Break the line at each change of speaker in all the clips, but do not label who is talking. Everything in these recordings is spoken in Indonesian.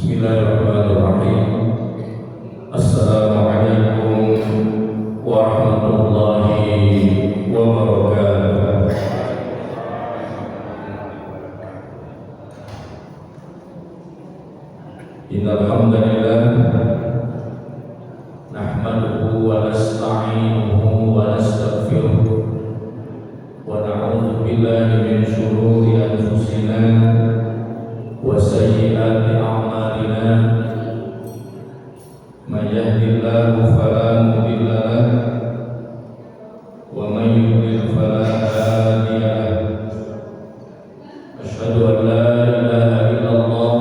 Bismillahirrahmanirrahim. Assalamualaikum warahmatullahi wabarakatuh. Innal hamdalillah nahmaduhu wa nasta'inuhu wa nastaghfiruh wa na'udzu billahi min shururi anfusina wa sayyiati a'malina. May yahdihillahu fala mudilla lahu wa may yudlil fala hadiya lahu. Asyhadu an la ilaha illallah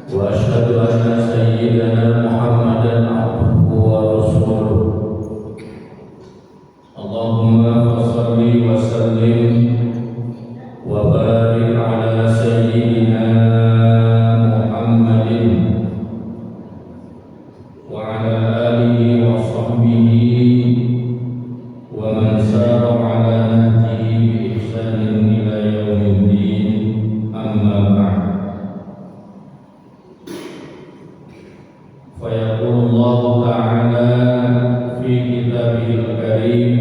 wa asyhadu anna sayyidana Muhammadan abduhu wa rasuluh. Allahumma shalli wa sallim wa barik ala sayyidina Muhammadin wa ala alihi wa sahbihi wa man sara ala nahjihi bi ihsanin ila yaumiddin. Amma ba'd. Fa yaqulu Allah ta'ala fi kitabihil karim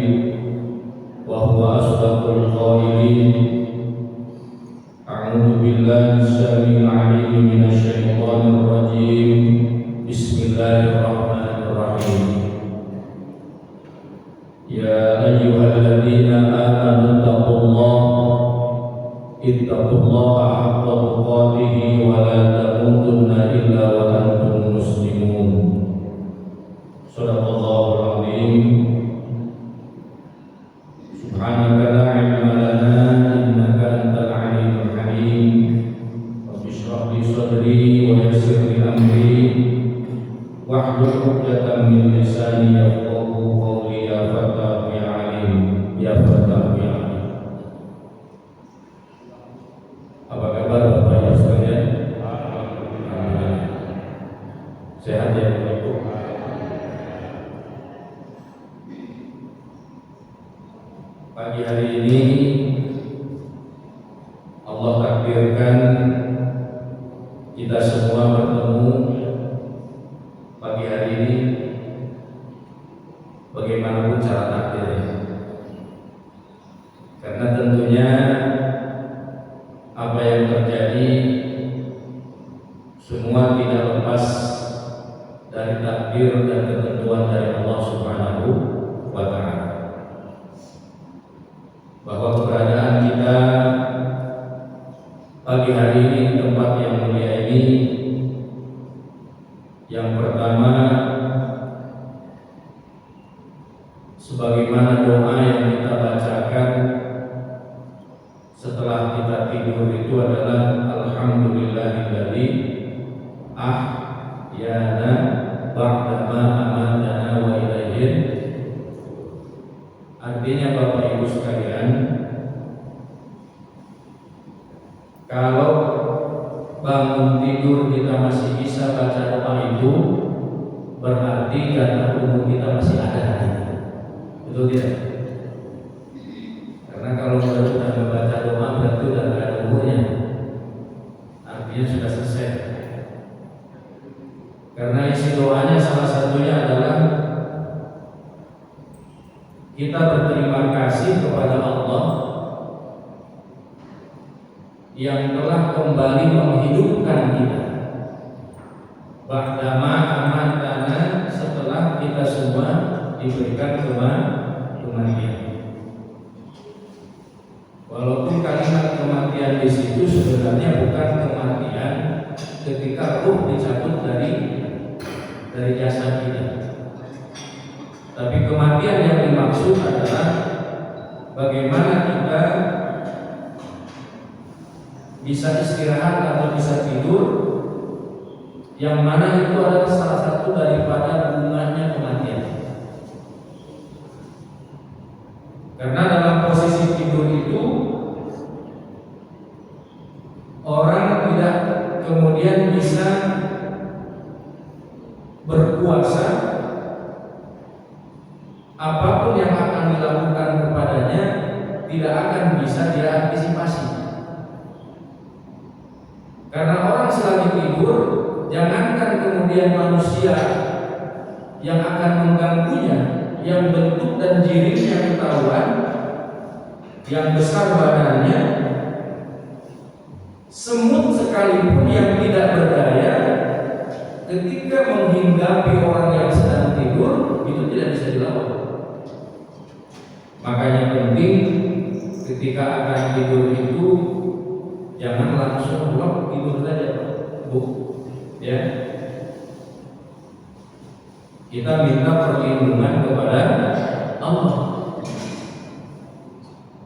wa huwa asdaqul qailin. A'udzu billahi as-sami'il 'alim minasy syaithanir rajim. Bismillahirrahmanirrahim. Ya ayyuhalladzina amanu ittaqullaha haqqa tuqatih wa la tamutunna illa wa antum muslimun. Shadaqallahul azim. Subhanaka la ilma lana innaka antal alimul halim. Rabbi shrah li sadri wa yassir li amri wahlul 'uqdatam min lisani yafqahu qawli. Ya Fattah ya Alim, ya Fattah ya Alim. Apa kabar Bapak Ibu sekalian? Alhamdulillah. Sehat ya Bapak Ibu? Pagi hari ini Allah takdirkan kita semua bertemu pagi hari ini. Bagaimanapun cara takdirnya, karena tentunya apa yang terjadi semua tidak lepas dari takdir dan ketentuan dari Allah Subhanahu wa Ta'ala. Bahwa keberadaan kita pagi hari ini di tempat yang mulia ini, yang pertama, sebagaimana doa yang kita bacakan setelah kita tidur itu adalah alhamdulillahilladzi ahyana ba'da ma amatana wa ilaihi. Artinya Bapak Ibu sekalian, kalau bangun tidur kita masih bisa baca doa itu, berarti karena umur kita masih ada. Betul tidak? Karena kalau sudah membaca doa berarti sudah tidak ada umurnya, artinya sudah selesai. Karena isi doanya salah satunya adalah kita berterima kasih kepada Allah yang telah kembali menghidupkan kita ba'dama amatana, setelah kita semua diberikan kematian. Walaupun kalimat kematian di situ sebenarnya bukan kematian ketika ruh dicabut dari jasad kita, tapi kematian yang dimaksud adalah bagaimana kita bisa istirahat atau bisa tidur, yang mana itu adalah salah satu daripada bunganya kematian. Karena dalam posisi tidur itu orang tidak kemudian bisa berpuasa, apapun yang akan dilakukan kepadanya tidak akan bisa dia antisipasi. Karena orang pas lagi tidur, jangankan kemudian manusia yang akan mengganggunya, yang bentuk dan jirimnya ketahuan, yang besar badannya, semut sekalipun yang tidak berdaya, ketika menghinggapi orang yang sedang tidur, itu tidak bisa dilawan. Makanya penting ketika akan tidur itu jangan langsung blok tidur saja, Bu. Ya. Kita minta perlindungan kepada Allah.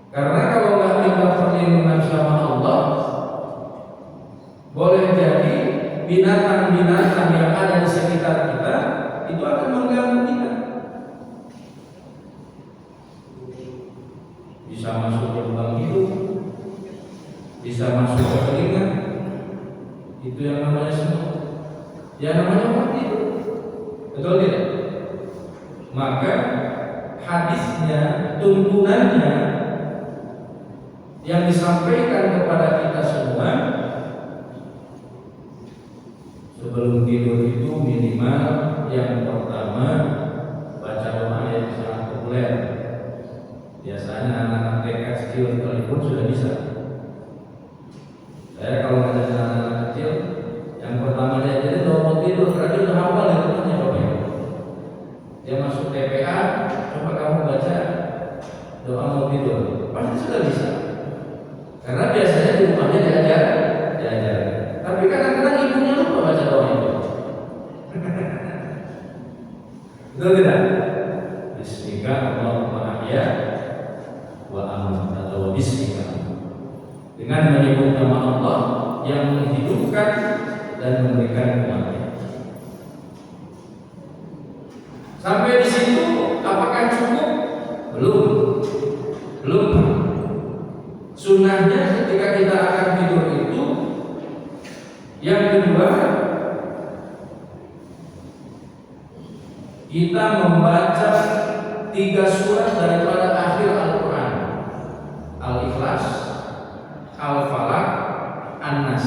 Karena kalau nggak minta perlindungan sama Allah, boleh jadi binatang-binatang yang ada di sekitar kita itu akan mengganggu kita. Bisa masuk ke lubang hidung, bisa masuk ke telinga. Itu yang namanya semut. Ya namanya mati. Betul tidak? Maka hadisnya, tuntunannya yang disampaikan kepada kita semua sebelum tidur itu minimal yang pertama baca doa yang sangat populer. Biasanya anak-anak TK kecil sekalipun sudah bisa. Saya kalau ngajarin anak-anak kecil, yang pertama dia jadi doa mau tidur, karena dia udah hafal ya temannya Bapak. Dia masuk TPA, coba kamu baca doa mau tidur, pasti sudah bisa. Karena biasanya di rumahnya diajar. Tapi kadang-kadang ibunya lupa baca doa itu. Betul tidak? Bismillahirrahmanirrahim. Wa amin atau bismillah. Dengan menyebut nama Allah yang menghidupkan dan memberikan kematian. Sampai di situ apakah cukup? Belum. Sunnahnya ketika kita akan tidur itu, yang kedua, kita membaca 3 surat daripada akhir Al-Quran: Al-Ikhlas, Al-Falaq, An-Nas.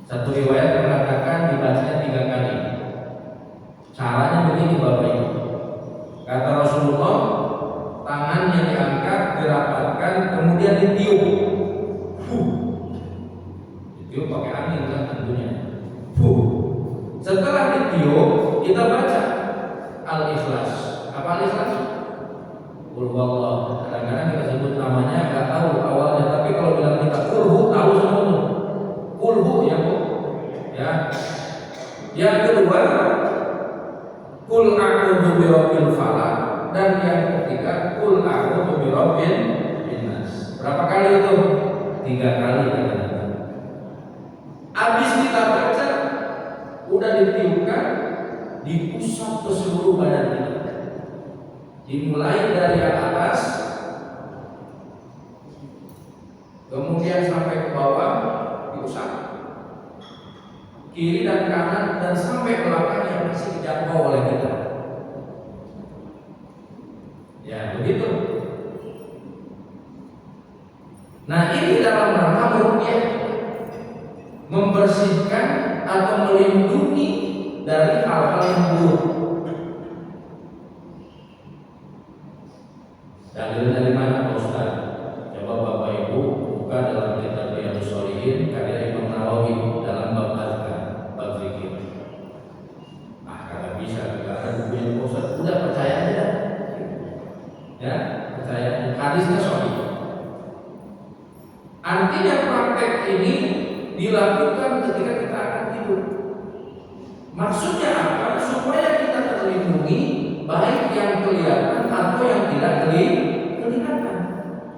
Satu riwayat mengatakan dibacanya 3 kali. Caranya begini Bapak Ibu. Kata Rasulullah, tangannya diangkat, dirapatkan, kemudian ditiup. Ditiup pakai angin kan tentunya. Setelah ditiup, kita baca Al-Ikhlas. Apa Al-Ikhlas? Qul huwallah. Kadang-kadang kita sebut namanya nggak tahu awalnya, tapi kalau bilang kita qul tahu semua. Qul ya Bu. Ya. Yang kedua, Qul a'udzu birabbil falaq, dan yang ketiga Qul a'udzu birabbin nas. Berapa kali itu? 3 kali kadang-kadang. Habis kita baca, udah ditiupkan, dipusat ke seluruh badan kita. Dimulai dari yang atas, kemudian sampai ke bawah, diusap kiri dan kanan, dan sampai belakang yang masih dijangkau oleh kita. Ya begitu. Nah ini dalam rangka meruqyah, membersihkan atau melindungi dari hal-hal yang buruk. Dalil dari mana Pak Ustaz? Coba Bapak Ibu buka dalam kitab Riyadhus Shalihin karya Imam Nawawi dalam bab azkar, bab zikir. Kalau bisa kita ada buku yang Ustaz, udah percaya aja. Ya, percaya. Hadisnya sahih. Artinya praktek ini dilakukan ketika kita akan tidur. Maksudnya apa? Supaya kita terlindungi baik yang kelihatan atau yang tidak kelihatan.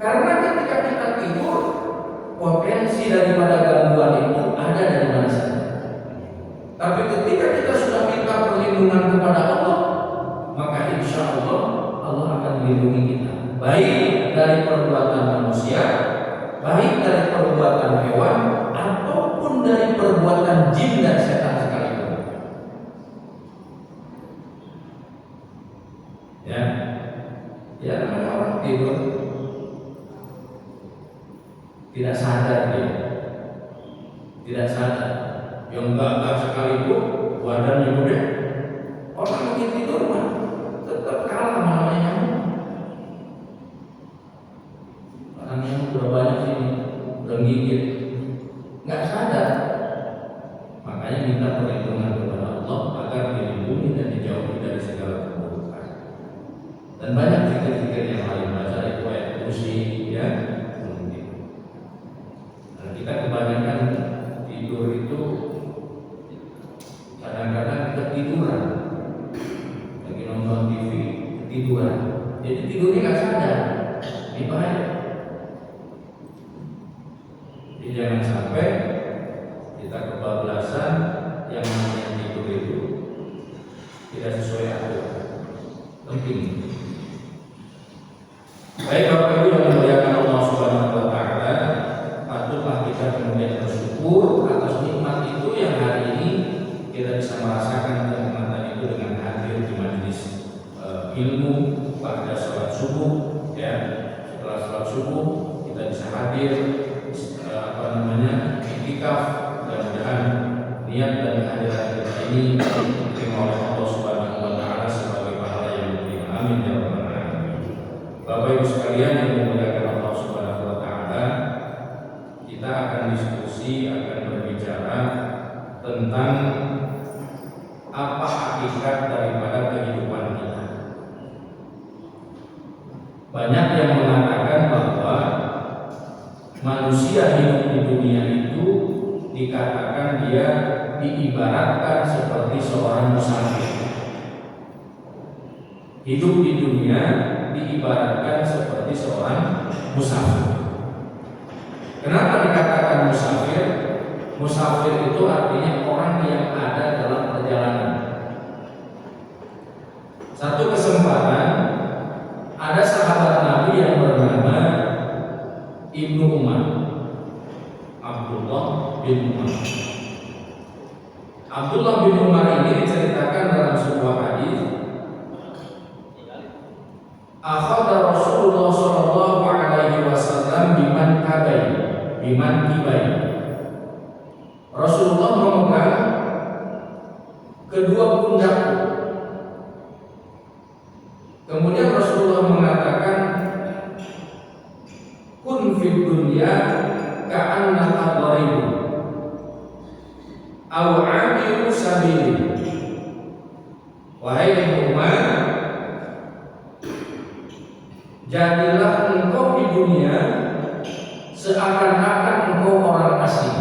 Karena ketika kita tidur, potensi daripada gangguan itu ada dari mana saja. Tapi ketika kita sudah minta perlindungan kepada Allah, maka insya Allah Allah akan melindungi kita, baik dari perbuatan manusia, baik dari perbuatan hewan, ataupun dari perbuatan jin dan setan sekalipun. Ya namanya orang tidur tidak sadar dia, tidak sadar. Yang enggak sekalipun badannya gede, orang lagi tidur mah tetap kalah namanya nyamuk. Orang nyamuk udah banyak sini, udah gigit, nggak sadar. Makanya minta perlindungan kepada Allah agar dilindungi dan dijauhi dari segala keburukan. Dan banyak zikir-zikir yang lain, baca itu ayat kursi, ya. Nah, kita kebanyakan tidur itu kadang-kadang ketiduran, lagi nonton TV ketiduran, jadi tidurnya nggak sadar, ini bahaya. Jadi jangan sampai kita kebablasan yang namanya tidur itu tidak sesuai aturan. Penting. Baik Bapak Ibu yang dimuliakan Allah Subhanahu wa taala, patutlah kita kemudian bersyukur atas nikmat itu yang hari ini kita bisa merasakan kenikmatan itu dengan hadir di majelis ilmu pada sholat subuh, ya. Setelah sholat subuh kita bisa hadir iktikaf. Mudah-mudahan niat dan kehadiran kita ini diterima oleh Allah Subhanahu wa taala sebagai pahala yang diterima. Amin ya rabbal alamin. Bapak Ibu sekalian yang dimuliakan Allah Subhanahu wa taala, kita akan diskusi, akan berbicara tentang apa hakikat daripada kehidupan kita. Banyak yang mengatakan bahwa manusia hidup di dunia itu dikatakan dia diibaratkan seperti seorang musafir. Hidup di dunia diibaratkan seperti seorang musafir. Kenapa dikatakan musafir? Musafir itu artinya orang yang ada dalam perjalanan. Satu kesempatan ada sahabat Nabi yang bernama Ibnu Umar, Abdullah bin Umar. Abdullah bin Umar ini diceritakan dalam sebuah hadis, akhadha Rasulullah sallallahu alaihi wasallam biman kibai. Rasulullah memegang kedua pundakku. Kemudian Rasulullah mengatakan, kun fid dunya ka'annaka gharibun aw 'abiru sabil. Wahai Umar, jadilah engkau di dunia seakan-akan engkau orang asing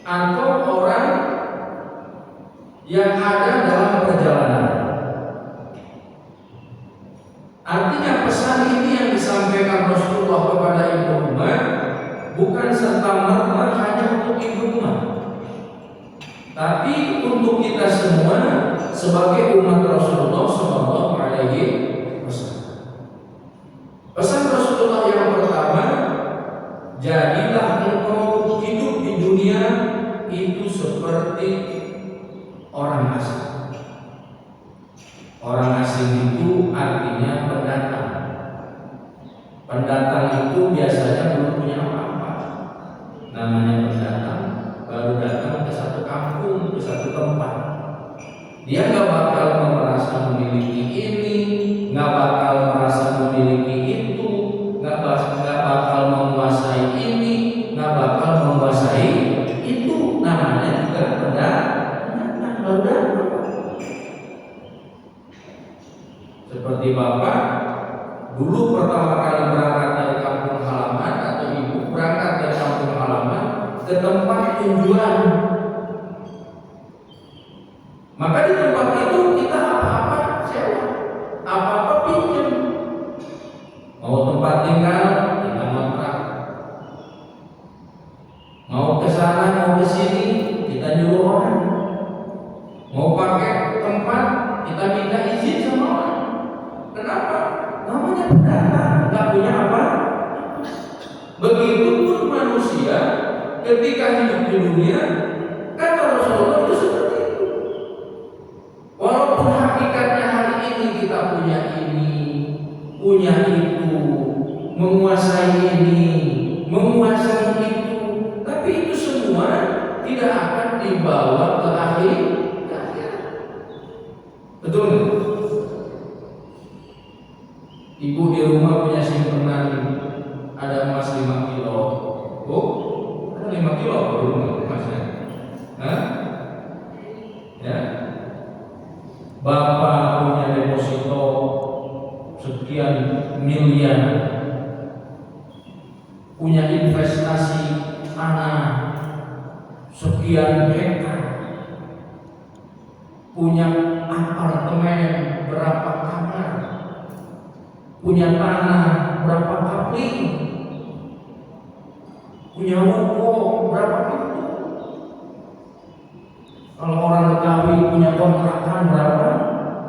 atau orang yang ada dalam perjalanan. Artinya pesan ini yang disampaikan Rasulullah kepada Ibnu Umar bukan serta-merta hanya untuk Ibnu Umar, tapi untuk kita semua sebagai umat Rasulullah Sallallahu Alaihi Wasallam. Pesan Rasulullah yang pertama, jadilah engkau hidup di dunia itu seperti orang asing. Orang asing itu artinya pendatang. Pendatang itu biasanya belum punya apa-apa. Namanya pendatang, baru datang ke satu kampung, ke satu tempat. Dia nggak bakal merasa memiliki ini, nggak bakal merasa memiliki itu, nggak bakal menguasai ini, nggak bakal menguasai itu. Namanya juga pendatang, baru datang. Seperti bapak dulu pertama kali berangkat dari kampung halaman atau ibu berangkat dari kampung halaman ke tempat tujuan, maka di tempat itu kita apa-apa sewa, apa-apa pinjam. Mau tempat tinggal kita ngontrak, mau ke sana mau ke sini kita nyuruh orang, mau pakai tempat kita minta izin sama orang. Kenapa? Namanya pendatang, nggak punya apa. Begitupun manusia ketika hidup di dunia, kata Rasulullah itu seperti itu. Walaupun hakikatnya hari ini kita punya ini, punya itu, menguasai ini, menguasai itu, dibawa ke akhirat. Betul nggak? Ibu di rumah punya simpenan ada emas 5 kilo. Oh, ada 5 kilo di rumah emasnya. Hah? Ya. Bapak punya deposito sekian miliar, punya investasi tanah sekian hektar, punya apartemen berapa kamar, punya tanah berapa kapling, punya ruko berapa pintu. Kalau orang Betawi punya kontrakan berapa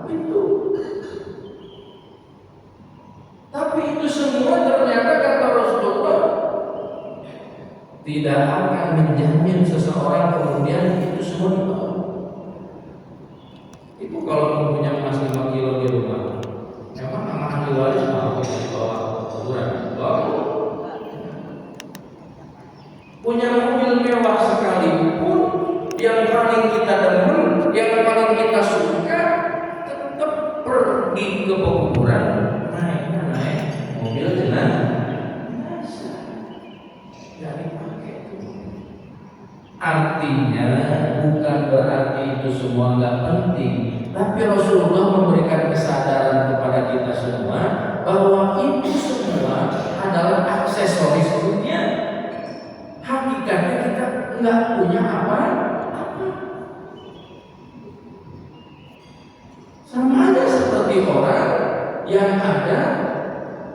pintu. Tapi itu semua ternyata kata Rasulullah tidak akan menjamin seseorang kemudian itu semua dibawa. Itu kalau punya emas 5 kilo di rumah, memang sama ahli waris mau dibawa ke kuburan? Punya mobil mewah sekalipun, yang paling kita demen, yang paling kita suka, tetap pergi ke kuburan. Naik mobil jenazah, jadi pakai. Artinya bukan berarti itu semua nggak penting, tapi Rasulullah memberikan kesadaran kepada kita semua bahwa itu semua adalah aksesoris dunia. Hakikatnya kita nggak punya apa-apa. Sama aja seperti orang yang ada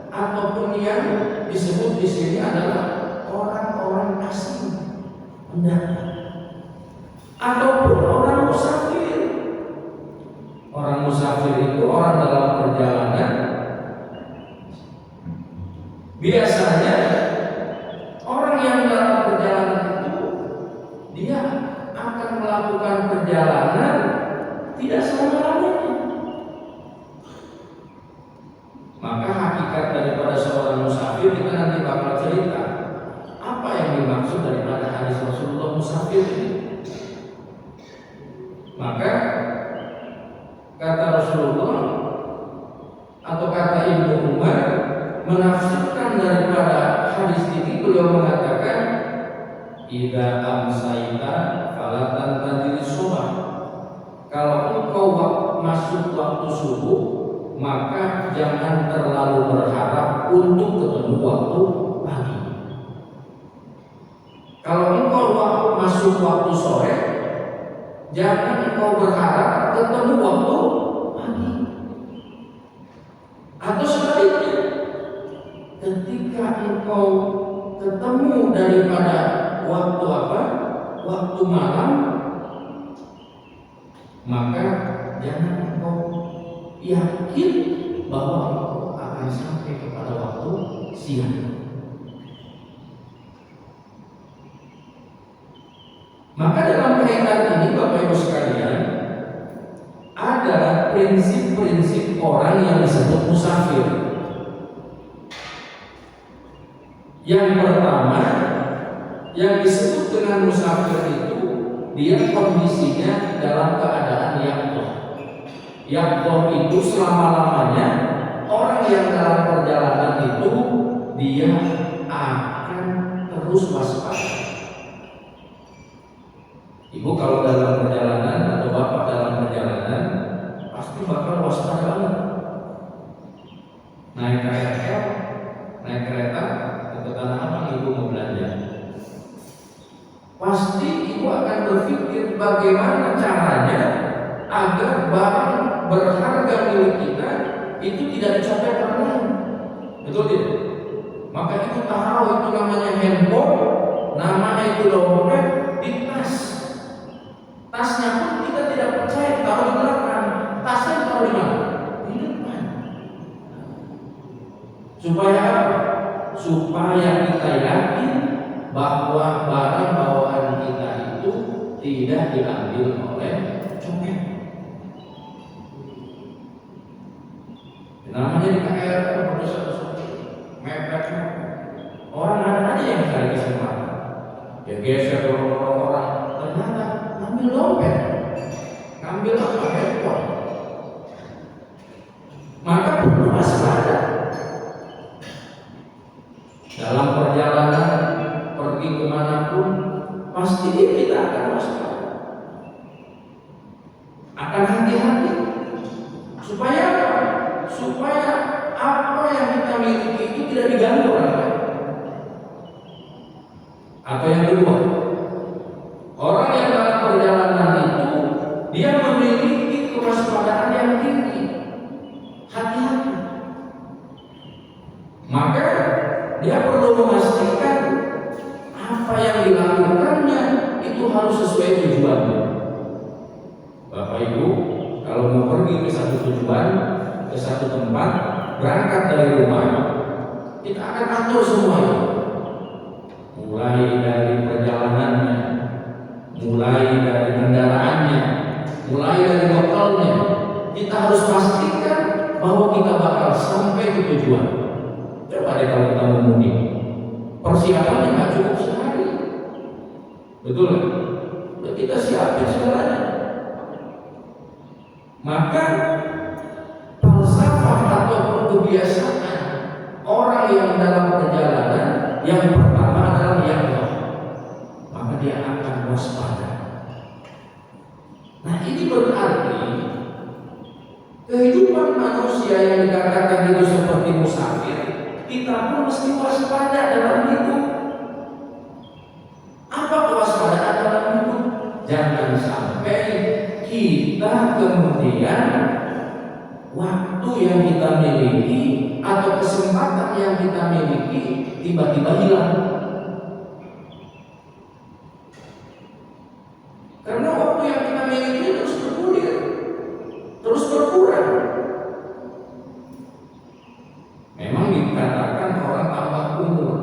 ataupun yang disebut di sini adalah orang-orang asing pendatang ataupun orang musafir. Orang musafir itu orang dalam perjalanan. Biasanya orang yang dalam perjalanan itu dia akan melakukan perjalanan tidak selama-lamanya. Maka hakikat daripada seorang musafir kita nanti bakal cerita apa yang dimaksud daripada hadis Rasulullah musafir ini. Maka kata Rasulullah atau kata Ibnu Umar menafsirkan daripada hadis ini, beliau mengatakan idza amsayta fala tantazir subah. Kalau engkau masuk waktu subuh, maka jangan terlalu berharap untuk ketemu waktu pagi. Kalau engkau masuk waktu sore, jangan engkau berharap ketemu waktu pagi. Atau sebaliknya, ketika engkau ketemu daripada waktu apa? Waktu malam, maka jangan engkau yakin bahwa engkau akan sampai kepada waktu siang. Maka dalam kaitan ini Bapak Ibu sekalian, ada prinsip-prinsip orang yang disebut musafir. Yang pertama, yang disebut dengan musafir itu dia kondisinya dalam keadaan yaqdhah. Yaqdhah itu selama-lamanya orang yang dalam perjalanan itu dia akan terus waspada. Ibu kalau dalam perjalanan atau bapak dalam perjalanan pasti bakal waspada banget. Naik KRL, naik kereta ke Tanah Abang ibu mau belanja, pasti ibu akan berpikir bagaimana caranya agar barang berharga milik kita itu tidak dicopet orang lain. Betul tidak? Maka itu tahu itu namanya handphone, namanya itu dompet di tas. Tasnya pun kita tidak percaya taruh di belakang, tasnya taruh di mana? Di depan. Supaya apa? Supaya kita yakin bahwa barang bawaan kita itu tidak diambil oleh copet. Namanya di KRL mepet, orang ada aja yang cari kesempatan. Ya geser orang-orang, ternyata dompet, ngambil apa handphone. Maka perlu waspada. Dalam perjalanan pergi kemanapun, pasti kita akan waspada, akan hati-hati. Supaya apa? Supaya apa yang kita miliki itu tidak diganggu orang lain. Atau yang kedua, orang yang dalam perjalanan itu dia memiliki kewaspadaan yang tinggi, hati-hati. Maka dia perlu memastikan apa yang dilakukannya itu harus sesuai tujuannya. Bapak Ibu, kalau mau pergi ke satu tujuan, ke satu tempat, berangkat dari rumah, kita akan atur semuanya. Mulai dari perjalanannya, mulai dari kendaraannya, mulai dari bekalnya, kita harus pastikan bahwa kita bakal sampai ke tujuan. Coba deh kalau kita mau mudik, persiapannya nggak cukup sehari, betul? Udah kita siapin segalanya. Maka falsafah ataupun kebiasaan orang yang dalam perjalanan yang pertama adalah yaqzah, maka dia akan waspada. Nah ini berarti kehidupan manusia yang dikatakan itu seperti musafir, kita pun mesti waspada dalam hidup. Apa kewaspadaan dalam hidup? Jangan sampai kita kemudian waktu yang kita miliki atau kesempatan yang kita miliki tiba-tiba hilang. Karena waktu yang kita miliki terus bergulir, terus berkurang. Memang dikatakan orang tambah umur.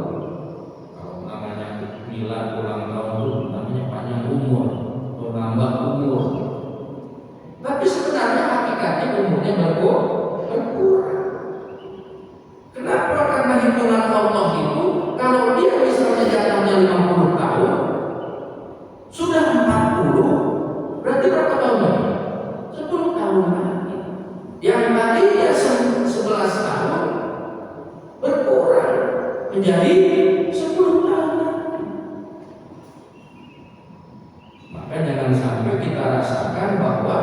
Kalau namanya milad ulang tahun itu namanya panjang umur atau nambah umur. Tapi sebenarnya hakikatnya umurnya berkurang. Kenapa? Karena hitungan Allah itu kalau dia misalnya jatuhnya 50 tahun, sudah 40, berarti berapa tahun lagi? 10 tahun lagi. Yang tadinya 11 tahun berkurang menjadi 10 tahun lagi. Maka jangan sampai kita rasakan bahwa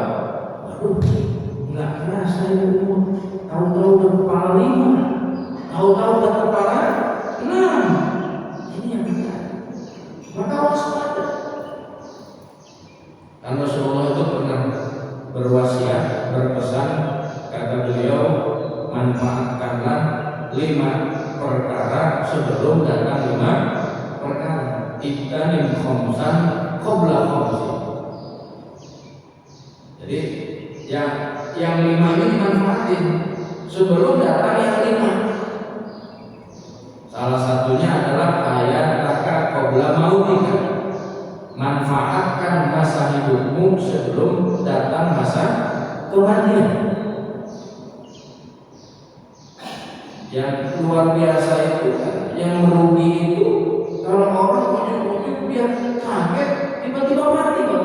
nggak kerasa ya umur, tahu-tahu udah kepala 5, tahu-tahu udah kepala 6. Ini yang benar. Maka waspada. Dan Rasulullah itu pernah berwasiat, berpesan, kata beliau, manfaatkanlah 5 perkara sebelum datang 5 perkara. Iktanim khamsan qabla khamsin. Jadi yang 5 ini dimanfaatin sebelum datang yang 5. Salah satunya adalah ayat taka qabla mautika. Manfaatkan masa hidupmu sebelum datang masa kematian. Yang luar biasa itu kan, yang merugi itu kalau orang ujuk-ujuk biar kaget tiba-tiba mati, Pak.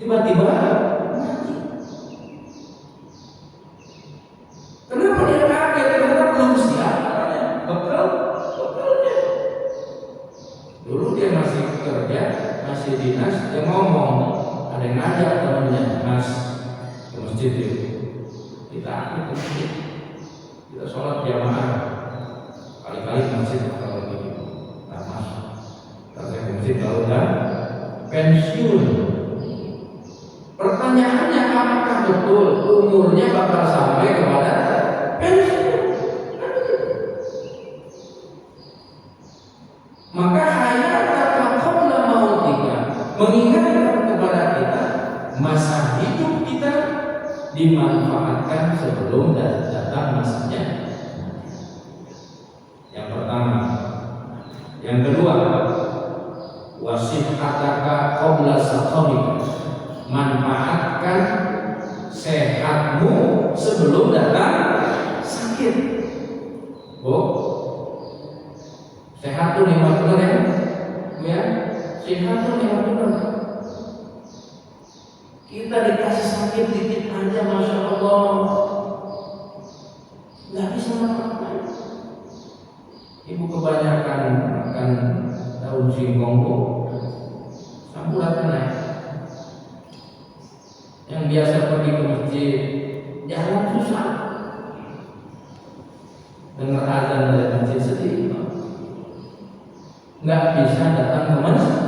Tiba-tiba mati. Kenapa dia kaget? Karena belum siap bekalnya. Dulu dia masih kerja, masih dinas, dia ngomong, ada yang ngajak temannya, Mas, ke masjid itu. Kita ke masjid, kita sholat jamaah. Kali-kali ke masjid kalau begitu. Nah, Mas, kita ke masjid kalau udah pensiun. Pertanyaannya, apakah betul umurnya bakal sampai kepada pensiun? Maka hayataka qabla mautika mengingatkan kepada kita masa hidup kita dimanfaatkan sebelum datang masanya. Yang pertama. Yang kedua, wasihhataka qabla saqamika, manfaatkan sehatmu sebelum datang sakit. Sehat tuh 5 benar ya? Sehat tuh memang benar. Kita dikasih sakit dikit aja, masya Allah, nggak bisa makan. Ibu kebanyakan makan daun singkong kok, sambulan naik. Yang biasa pergi ke masjid, jalan susah. Dengar azan dari masjid sedih, nggak bisa datang ke masjid.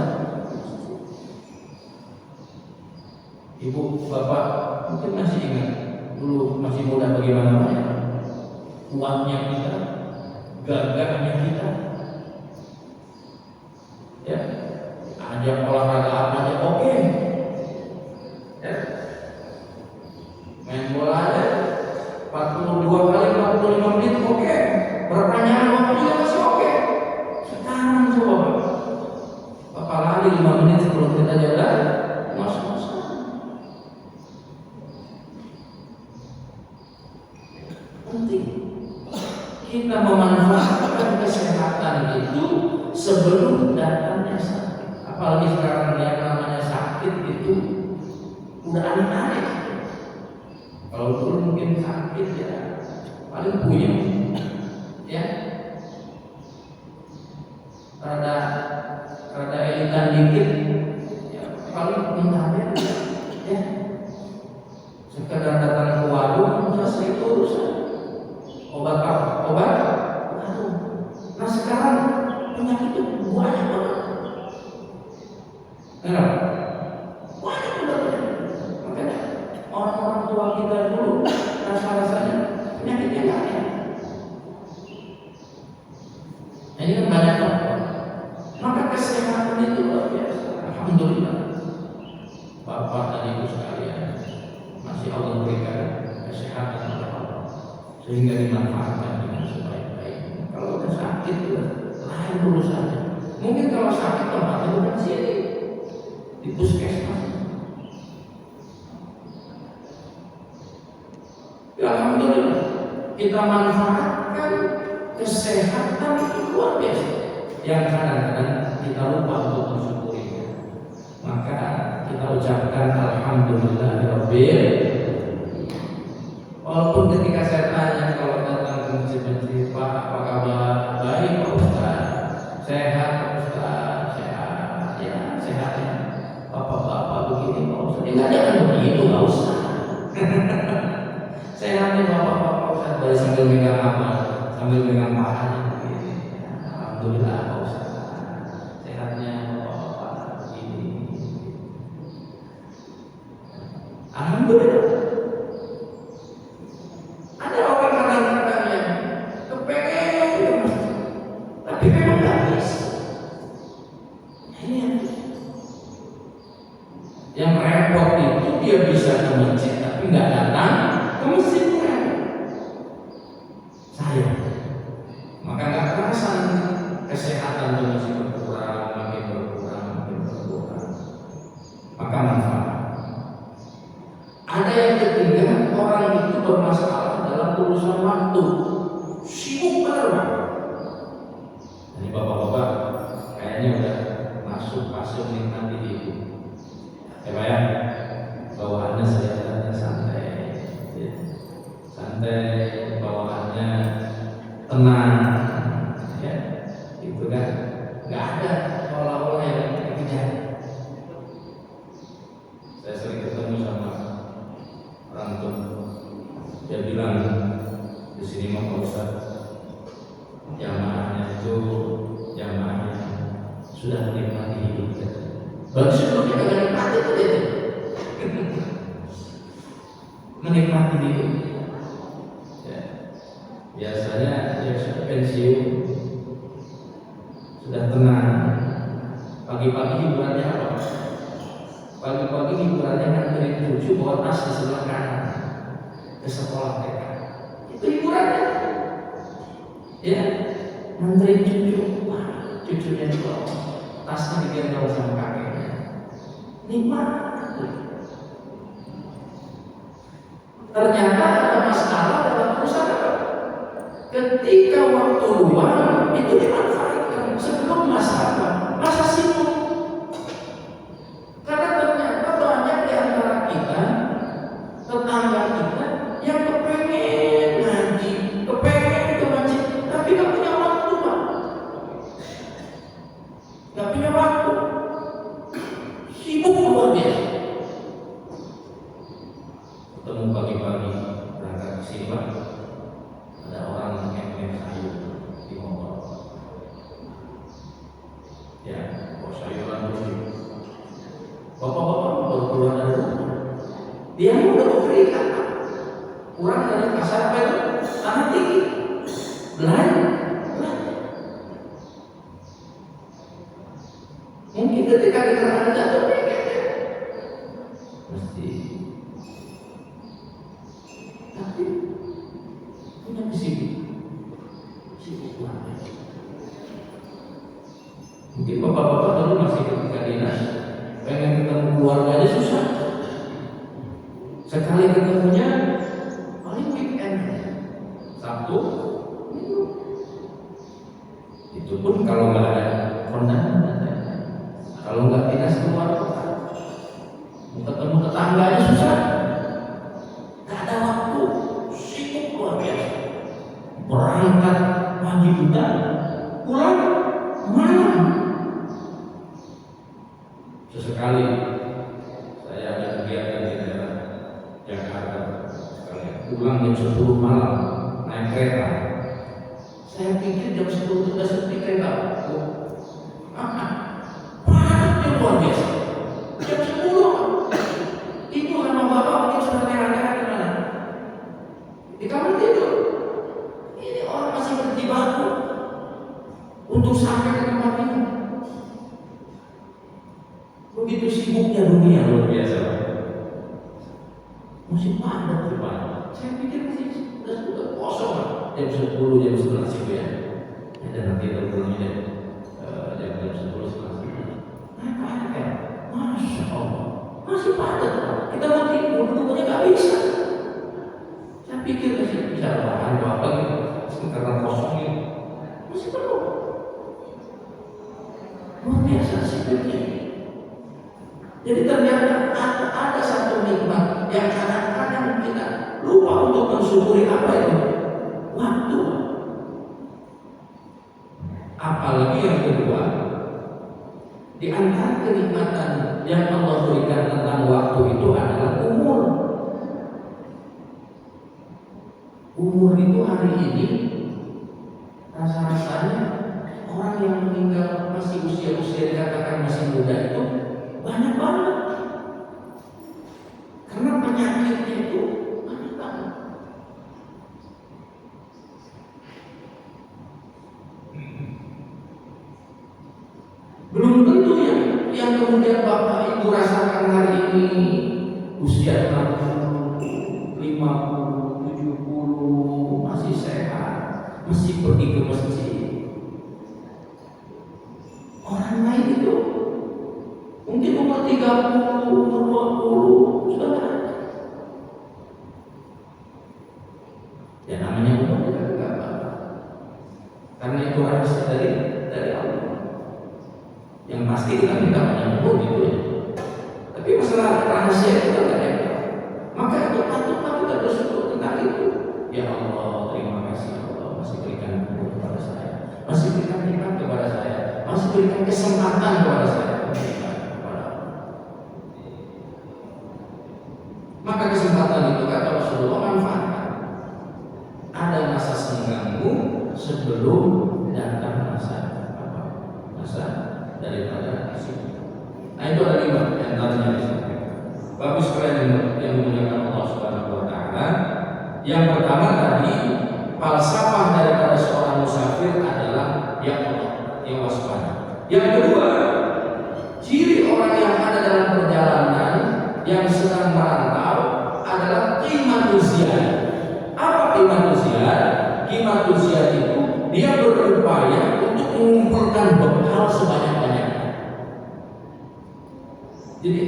Ibu, bapak mungkin masih ingat dulu masih muda bagaimana kuatnya kita, gagahnya kita, ya, ada olahraga apa aja oke, ya, main bola aja 42 kali 45 menit oke, perpanjangan waktu juga masih oke. Sekarang coba bapak lari 5 menit sebelum kita jalan, mas. Penting kita memanfaatkan kesehatan itu sebelum datangnya sakit. Apalagi sekarang yang namanya sakit itu udah aneh-aneh. Kalau dulu mungkin sakit ya paling puyeng, ya, rada elitan dikit, ya, paling minta ya, sekedar datang ke warung selesai itu urusan. Obat apa? Obat? Nah sekarang penyakit itu banyak banget. Kenapa? Banyak banget. Makanya orang-orang tua kita dulu rasa-rasanya penyakitnya nggak ada. Nah, ini kan banyak banget. Maka kesehatan itu luar biasa. Alhamdulillah. Bapak dan ibu sekalian, masih Allah berikan kesehatan oleh Allah, sehingga dimanfaatkan dengan sebaik-baiknya. Kalau udah sakit lain urusannya. Mungkin kalau sakit tempatnya bukan sini, di puskesmas. Ya, alhamdulillah kita manfaatkan kesehatan itu luar biasa. Yang kadang-kadang kita lupa untuk mensyukurinya. Maka kita ucapkan alhamdulillahirabbil. Walaupun ketika saya tanya kalau datang ke masjid-masjid, Pak, apa kabar? Baik Pak Ustaz. Sehat Pak Ustaz. Sehat, ya sehat ya. Bapak-bapak begini Pak Ustaz. Enggak, jangan begitu Pak Ustaz. Sehatnya bapak-bapak Ustaz, dari sambil megang apa? Sambil megang paha begini. Alhamdulillah Pak Ustaz. Sehatnya bapak-bapak begini. Alhamdulillah. Yang repot itu dia bisa ke masjid tapi nggak datang ke masjidnya. Sayang. Maka nggak terasa kesehatan itu masih berkurang, makin berkurang. Maka manfaat. Ada yang ketiga, orang itu bermasalah dalam urusan waktu, sibuk banget. Ini bapak-bapak kayaknya udah masuk fase menikmati hidup. Ya Pak ya, bawaannya sederhana, santai, ya. Santai, bawaannya tenang, ya, itu kan, nggak ada olah-olah yang dikejar. Saya sering ketemu sama orang tua, dia bilang di sini mau Pak Ustaz, jamaahnya itu jamaahnya sudah menikmati hidup kita. Baru sebelumnya nggak menikmati itu dia. Menikmati hidup. Ya. Biasanya dia sudah pensiun, sudah tenang. Pagi-pagi hiburannya apa? Pagi-pagi hiburannya kan dari cucu bawa tas di sebelah kanan ke sekolah TK. Itu hiburannya. Ya, nganterin cucu. Wah, cucunya dibawa, tasnya digendong sama kakeknya. Nikmat. Ternyata ada masalah dalam urusan apa? Ketika waktu luang itu dimanfaatkan sebelum masa apa? Masa sibuk. udah berikan. Kurang dari pasar apa itu? Tanah tinggi. Belanja. Mungkin ketika diterangkan jatuh, mesti. Tapi punya sibuk banget. Mungkin bapak-bapak dulu masih ketika dinas, pengen ketemu keluarga aja susah. Sekali ketemunya paling weekend, Sabtu, itu pun kalau nggak ada kondangan, kalau nggak dinas keluar kota, mau ketemu tetangga aja susah. Nggak ada waktu, sibuk luar biasa. Berangkat pagi buta, pulang malam. Sesekali saya ada kegiatan di daerah Jakarta, pulang jam 10 malam naik kereta. Saya pikir jam 10 itu sudah sepi kereta. Padatnya luar biasa. Jam 10 ibu sama bapak mungkin sudah merah-merah di mana? Di kamar tidur. Ini orang masih berjibaku untuk sampai ke tempat ini. Begitu sibuknya dunia luar biasa. Masih padat di mana? Saya pikir masih sudah kosong. Jam 10, jam 11 itu ya. Ada nanti terbelumnya jam 10, 11. Apa? Masya Allah, masih padat. Kita mau tidur, duduknya nggak bisa. Saya pikir masih bisa bahan apa gitu, karena kosong ini masih penuh. Luar biasa sibuknya. Jadi ternyata ada satu nikmat yang kadang-kadang kita lupa untuk mensyukuri. Apa itu? Waktu. Apalagi yang kedua, di antara kenikmatan yang Allah berikan tentang waktu itu adalah umur. Umur itu hari ini rasa-rasanya orang yang meninggal masih usia dikatakan masih muda itu banyak banget. Karena penyakitnya itu banyak banget. Belum tentu yang kemudian Bapak Ibu rasakan hari ini usia 60, 50, 70 masih sehat, masih pergi ke masjid. Orang lain itu mungkin umur 30, umur 20 sudah ada. Ya namanya umur kita tidak apa-apa. Karena itu rahasia dari Allah. Yang pasti kita minta banyak umur gitu ya. Tapi masalah rahasia itu tidak ada. Maka itu patutlah kita bersyukur tentang itu. Ya Allah, terima kasih Allah masih berikan umur kepada saya, masih berikan nikmat kepada saya, masih berikan kesempatan kepada saya. Maka kesempatan itu kata Rasulullah manfaatkan. Ada masa senggangmu sebelum datang masa daripada isi. Nah itu ada 5 yang antaranya disampaikan. Bagus sekalian yang dimuliakan Allah Subhanahu Wa Taala. Yang pertama tadi falsafah daripada seorang musafir adalah ya Allah, yang waspada. Yang kedua, ciri orang yang ada dalam perjalanan yang sedang merantau adalah qimatuziyah. Apa qimatuziyah? Qimatuziyah itu dia berupaya untuk mengumpulkan bekal sebanyak-banyaknya. Jadi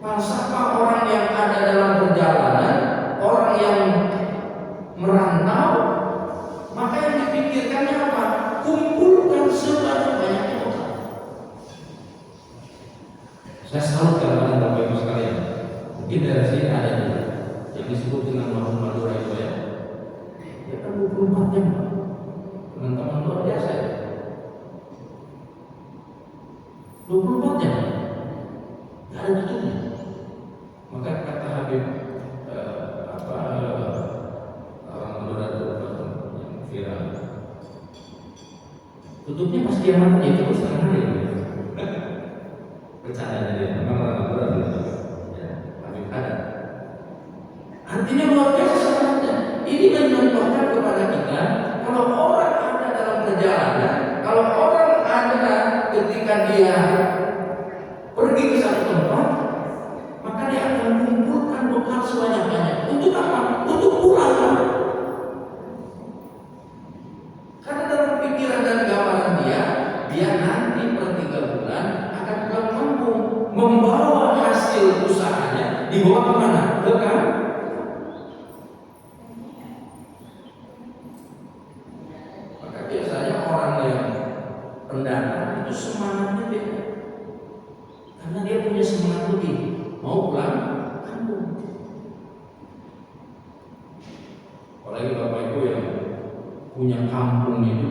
falsafah orang yang ada dalam perjalanan, orang yang merantau, maka yang dipikirkannya apa? Kumpulkan sebanyak-banyaknya bekal. Saya salut kalau Bapak Ibu sekalian. Mungkin dari sini ada yang disebut dengan warung Madura itu ya. Ya kan 24 jam. Teman-teman luar biasa ya. 24 jam. Tidak ada tutupnya. Maka kata Habib orang Madura itu yang viral. Tutupnya pas kiamat ya itu setengah hari. Bercanda dia, memang orang Madura ya, Habib ada. menyumpahkan kepada kita, kalau orang ada dalam perjalanan, kalau orang ada ketika dia pergi ke satu tempat, maka dia akan mengumpulkan bekal sebanyak-banyak. Untuk apa? Untuk pulang. Karena dalam pikiran dan gambaran dia nanti per 3 bulan akan pulang kampung, membawa hasil usahanya, dibawa kemana? Ke kampung. Maka biasanya orang yang pendatang itu semangatnya beda, karena dia punya semangat lebih, mau pulang kampung. Apalagi Bapak Ibu yang punya kampung itu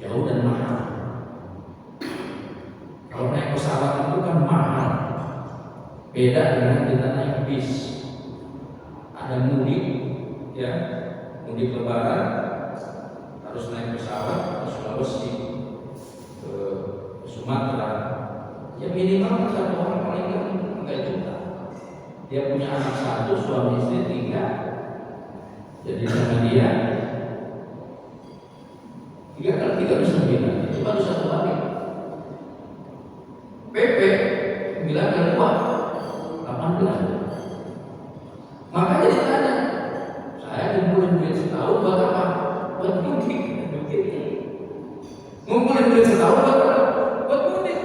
jauh dan mahal. Kalau naik pesawat itu kan mahal, beda dengan kita naik bis. Ada mudik, ya, mudik lebaran harus naik pesawat ke Sulawesi, ke Sumatera. Ya minimal satu orang paling nggak 3 juta. Dia punya anak 1, suami istri 3. Jadi sama dia 3 kali 3 bisa 9. Itu baru 1 hari. PP 9 kali 2 18. Makanya ditanya, saya ngumpulin duit setahun buat apa? Buat mudik. Ngumpulin duit setahun buat apa? Buat mudik.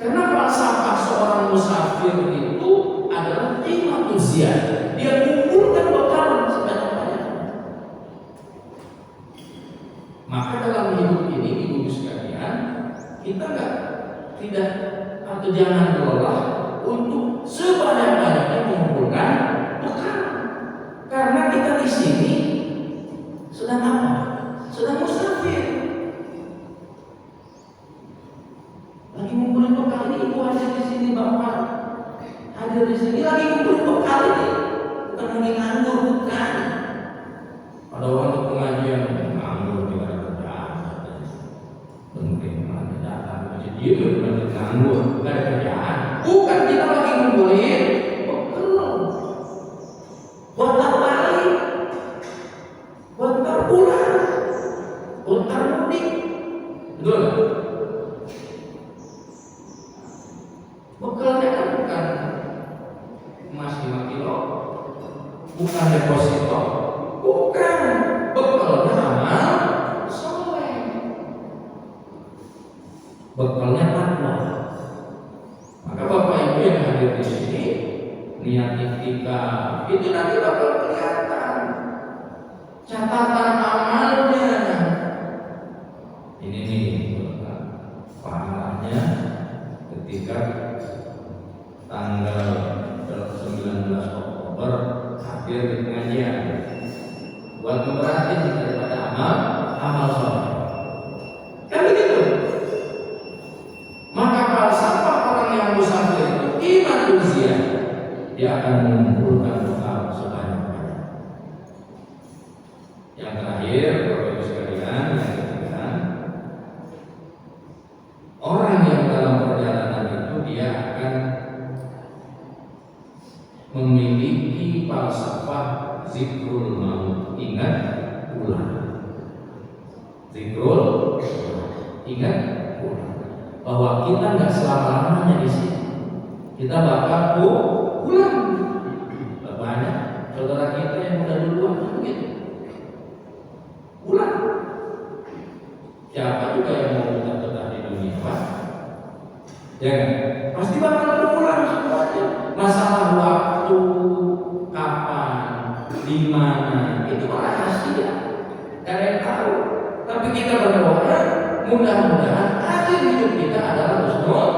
Karena falsafah seorang musafir itu adalah imatuzia. Dia kumpulkan bekal sebanyak-banyaknya. Maka dalam hidup ini, ibu sekalian, kita tidak atau jangan lelah untuk sebanyak-banyaknya mengumpulkan bekal. Karena kita di sini sedang apa? Sedang musafir. Lagi ngumpulin bekal ini, ibu hadir di sini, bapak hadir di sini lagi ngumpulin bekal ini, bukan lagi nganggur, bukan. Ada orang untuk pengajian nganggur tidak ada kerjaan, mungkin ada datang masjid dia bukan nganggur, tidak ada kerjaan. Bukan, kita lagi ngumpulin bekal buat balik, buat pulang, buat mudik, betul? Bekalnya kan bukan emas 5 kilo, bukan deposito, bukan. Bekalnya amal soleh, bekalnya takwa. Maka Bapak Ibu yang hadir di sini, niat iktikaf itu nanti bakal kelihatan catatan amalnya. Ini nih pahalanya ketika tanggal 19 Oktober hadir di pengajian, buat memperhatikan daripada amal soleh. Kan begitu. Maka falsafah orang yang musafir itu iman usia, dia akan mengumpulkan bekal sebanyak-banyak. Yang terakhir, Bapak Ibu sekalian, yang ketiga, orang yang dalam perjalanan itu dia akan memiliki falsafah zikrul maut, ingat pulang. Zikrul, ingat pulang. Bahwa kita nggak selama-lamanya di sini. Kita bakal pulang. Banyak saudara kita yang udah duluan begitu. Pulang. Siapa juga yang mau betah-betah di dunia, Pak? Ya kan? Pasti bakal pulang semuanya. Masalah waktu, kapan, di mana, itu rahasia. Gak ada yang tahu. Tapi kita berdoa, mudah-mudahan akhir hidup kita adalah husnul.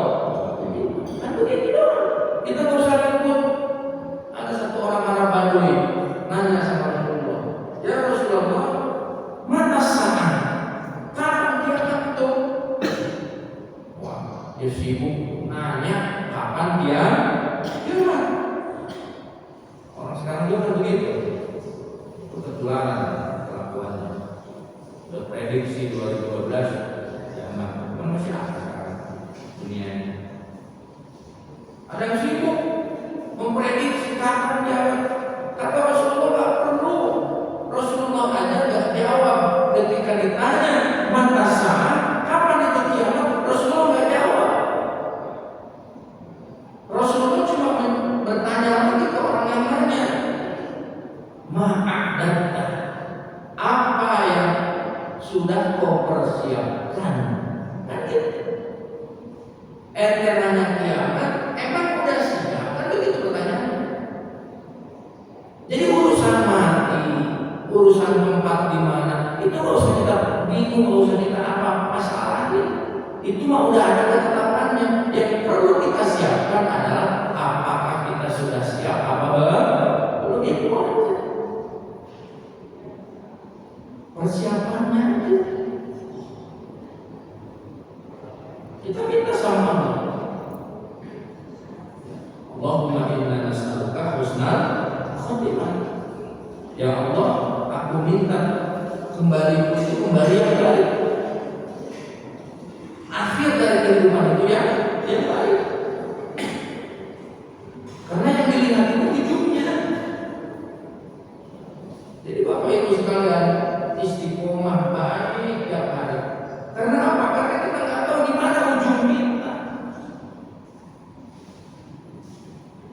Kan begitu doang. Kita nggak usah ribut. Ada satu orang Arab Badui nanya sama Rasulullah, ya Rasulullah, mata saat kapan dia itu? Wah, dia sibuk nanya kapan dia kiamat. Orang sekarang juga begitu. Itu ketularan kelakuannya. Udah prediksi 2012 kiamat. Kan masih ada sekarang dunia ini. Ada yang sibuk memprediksi kapan sudah kau persiapkan? Kan gitu. Nanya kiamat, emang udah siap? Kan begitu pertanyaannya. Jadi urusan mati, urusan tempat di mana, itu nggak usah kita bingung, nggak usah kita apa masalahnya. Itu mah udah ada ketetapannya. Yang perlu kita siapkan adalah apakah kita sudah siap apa belum, itu aja. Persiapannya aja. Kita minta sama Allah. Allahumma inna nas'aluka husnal khatimah. Ya Allah, aku minta kembali yang baik. Akhir dari kehidupan itu yang baik. Karena yang dilihat itu ujungnya. Jadi Bapak Ibu sekalian, istiqomah baik ya baik. Karena apa? Karena kita nggak tahu di mana ujung kita.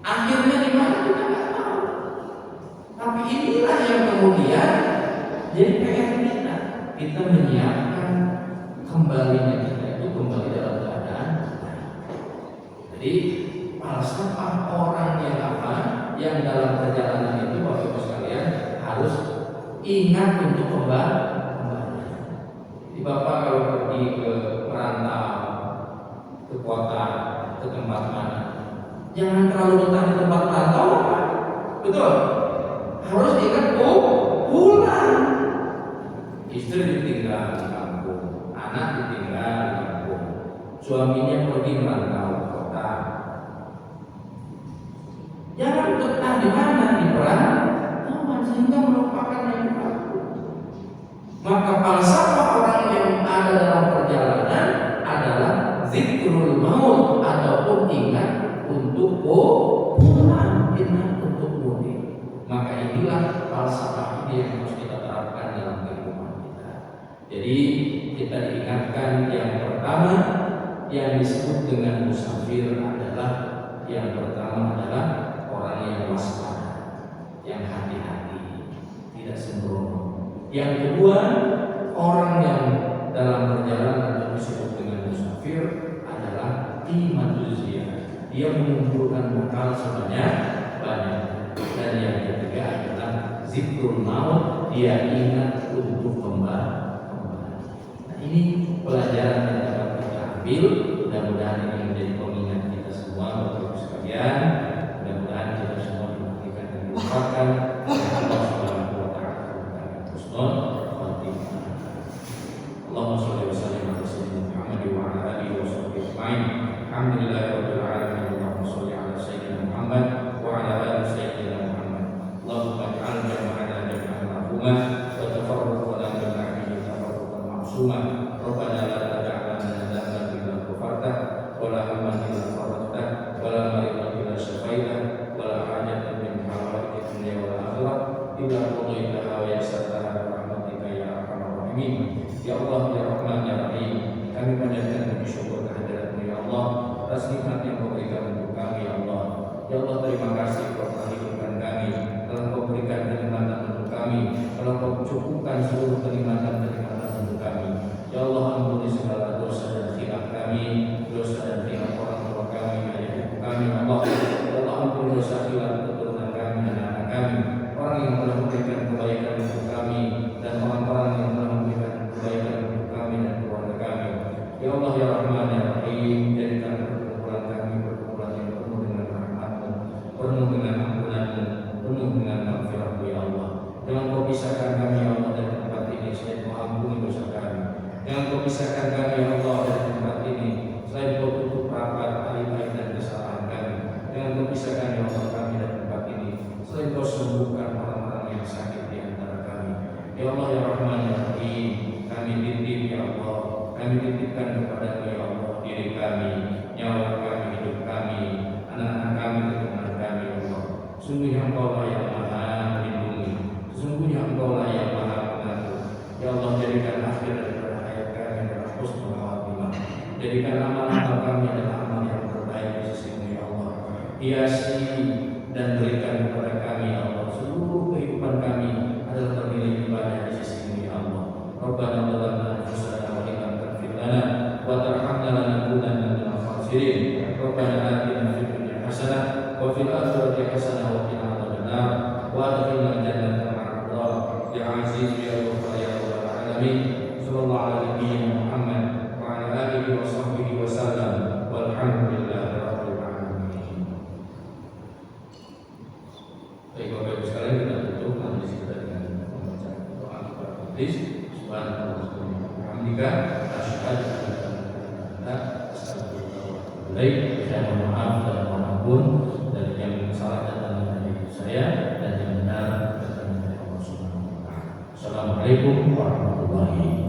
Akhirnya di mana kita nggak tahu. Tapi inilah yang kemudian jadi PR kita. Kita menyiapkan kembalinya kita itu kembali dalam keadaan. Jadi falsafah orang yang apa? Yang dalam perjalanan itu Bapak Ibu sekalian harus ingat untuk kembali. Jadi Bapak kalau pergi ke merantau, ke kota, ke tempat mana, jangan terlalu betah di tempat merantau, betul? Harus ingat pulang. Istri ditinggal di kampung, anak ditinggal di kampung, suaminya pergi merantau ke kota. Jangan betah di mana, di perantauan, sehingga melupakan yang baru. Maka falsafah orang yang ada dalam perjalanan adalah zikrul maut ataupun ingat untuk pulang, ingat untuk mudik. Maka inilah falsafah ini yang harus kita terapkan dalam kehidupan kita. Jadi kita diingatkan yang pertama yang disebut dengan musafir adalah yang pertama adalah orang yang waspada, yang hati-hati, tidak sembrono. Yang kedua, orang yang dalam perjalanan disebut dengan musafir adalah imanuziyah. Dia mengumpulkan bekal sebanyak banyak. Dan yang ketiga adalah zikrul maut, dia ingat untuk kembali. Nah, ini pelajaran yang dapat kita ambil. Mudah-mudahan ini menjadi pengingat kita semua, Bapak Ibu sekalian. Mudah-mudahan kita semua diberkahi dan diberkati Allah Subhanahu wa taala. Allahumma shalli wa sallim ala sayyidina Muhammad wa ala alihi wa sahbihi ajma'in. Alhamdulillahirabbil alamin. Allahumma shalli ala sayyidina Muhammad wa ala ali sayyidina Muhammad. Allahumma ij'al jama'ana jam'an marhumah wa tafarraqana min ba'dihi tafarruqan ma'sumah. Rabbana la taj'alna dhanban illa ghafartah wa la hamman illa farajtah wa la maridan illa syafaitah wa la hajatan min hawaijid dunya wal akhirah illa qadaitaha wa yassartaha bi rahmatika ya arhamar rahimin. Ya Allah ya Rahman ya Rahim, kami panjatkan puji syukur kehadirat-Mu ya Allah atas nikmat yang Kau berikan untuk kami ya Allah. Ya Allah, terima kasih Kau telah hidupkan kami, telah Kau berikan kenikmatan untuk kami, telah Kau cukupkan seluruh kenikmatan untuk kami. Ya Allah, ampuni segala dosa dan khilaf kami, dosa dan khilaf orang tua kami, ayah ibu kami ya Allah. Ya Allah, ampuni dosa khilaf keturunan kami dan anak kami, orang yang telah memberikan kebaikan untuk kami dan orang-orang yang telah memberikan kebaikan untuk kami dan keluarga kami. Ya Allah ya Rahman ya Rahim, jadikan perkumpulan kami perkumpulan yang penuh dengan rahmat-Mu, penuh dengan ampunan-Mu, penuh dengan maghfirah-Mu ya Allah. Jangan Kau pisahkan kami ya Allah dari tempat ini selain Kau ampuni dosa kami. Jangan Kau pisahkan kami ya Allah dari tempat ini selain Kau tutup rapat aib-aib dan kesalahan kami. Jangan Kau pisahkan ya Allah kami dari tempat ini selain Kau sembuhkan orang-orang yang sakit di antara kami. Ya Allah ya Rahman ya Rahim, kami titip ya Allah, kami titipkan kepada-Mu ya Allah diri kami, nyawa kami, hidup kami, anak-anak kami, keturunan kami ya Allah. Sungguhnya Engkau lah yang maha melindungi, sesungguhnya Engkau lah yang maha pengatur. Ya Allah, jadikan akhir daripada hayat kami adalah husnul khatimah. Jadikan amal-amal kami adalah amal yang terbaik di sisi-Mu ya Allah. Hiasi dan berikan kepada kami ya Allah seluruh kehidupan kami adalah ternilai ibadah di sisi-Mu ya Allah. Rabbana khasirin. Rabbana atina fid dunya hasanah wa fil akhirati hasanah wa qina adzabannar wa adkhilna jannata ma'al ya aziz ya ghafar ya rabbal alamin. Sallallahu ala nabiyyina Muhammad wa ala alihi wa sahbihi wa sallam walhamdulillahi rabbil alamin. Baik Bapak Ibu sekalian, kita tutup majelis kita dengan membaca doa kepada majelis. Subhanallah wa bihamdika asyhadu an la ilaha illa anta astaghfiruka wa atubu ilaik. Saya mohon maaf dan mohon ampun dari yang salah datang dari saya dan yang benar datang dari Allah Subhanahu wa taala. Assalamualaikum warahmatullahi wabarakatuh.